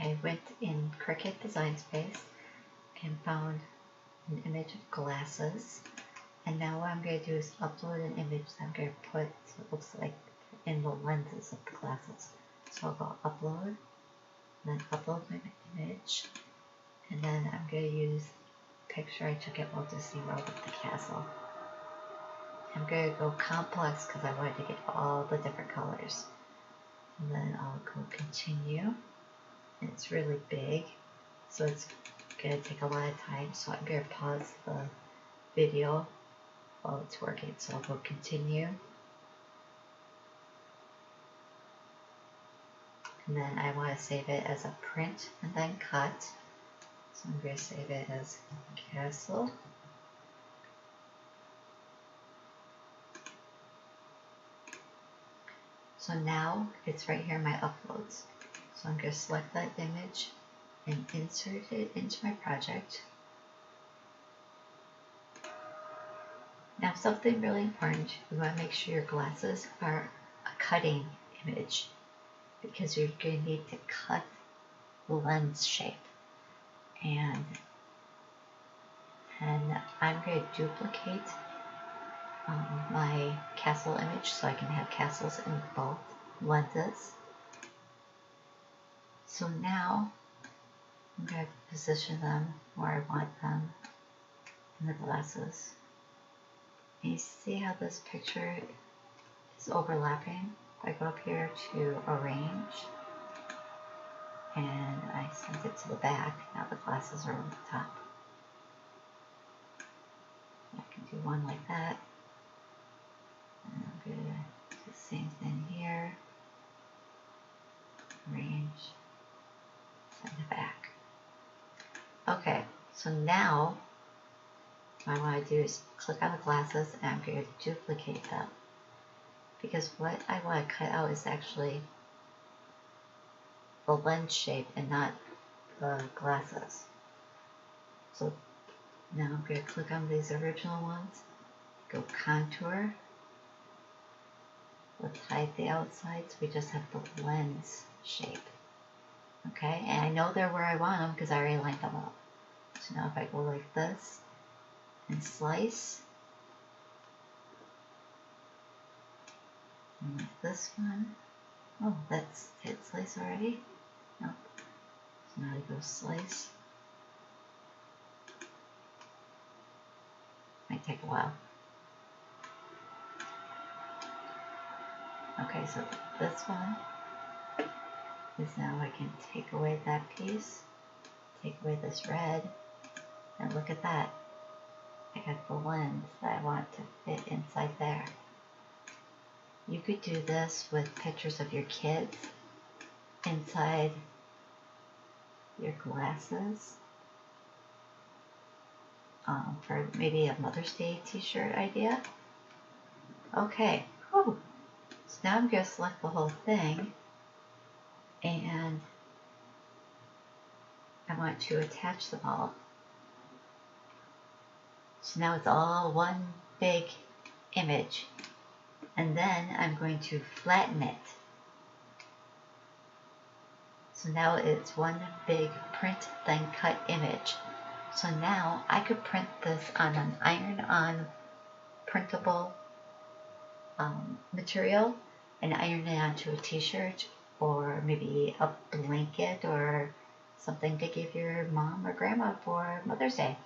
I went in Cricut Design Space and found an image of glasses. And now what I'm going to do is upload an image that I'm going to put so it looks like in the lenses of the glasses. So I'll go upload, and then upload my image, and then I'm going to use a picture I took at Walt Disney World of the castle. I'm going to go complex because I wanted to get all the different colors. And then I'll go continue. And it's really big, so it's going to take a lot of time. So I'm going to pause the video while it's working. So I'll go continue. And then I want to save it as a print and then cut. So I'm going to save it as castle. So now it's right here in my uploads. So I'm going to select that image and insert it into my project. Now something really important, you want to make sure your glasses are a cutting image because you're going to need to cut the lens shape. And I'm going to duplicate my castle image so I can have castles in both lenses. So now I'm going to position them where I want them in the glasses. And you see how this picture is overlapping? If I go up here to arrange and I send it to the back, now the glasses are on the top. I can do one like that. And I'm going to do the same thing here. Arrange, send it back. Okay, so now what I want to do is click on the glasses and I'm going to duplicate them. Because what I want to cut out is actually the lens shape and not the glasses. So now I'm going to click on these original ones, go contour, let's hide the outsides, we just have the lens shape. Okay, and I know they're where I want them because I already lined them up. So now if I go like this and slice, and like this one, oh, that's hit slice already? Nope. So now I go slice. Might take a while. Okay, so this one is now I can take away that piece, take away this red, and look at that. I got the lens that I want to fit inside there. You could do this with pictures of your kids inside your glasses for maybe a Mother's Day t-shirt idea. Okay, whew. So now I'm going to select the whole thing and I want to attach them all. So now it's all one big image. And then I'm going to flatten it. So now it's one big print then cut image. So now I could print this on an iron-on printable material and iron it onto a t-shirt or maybe a blanket or something to give your mom or grandma for Mother's Day.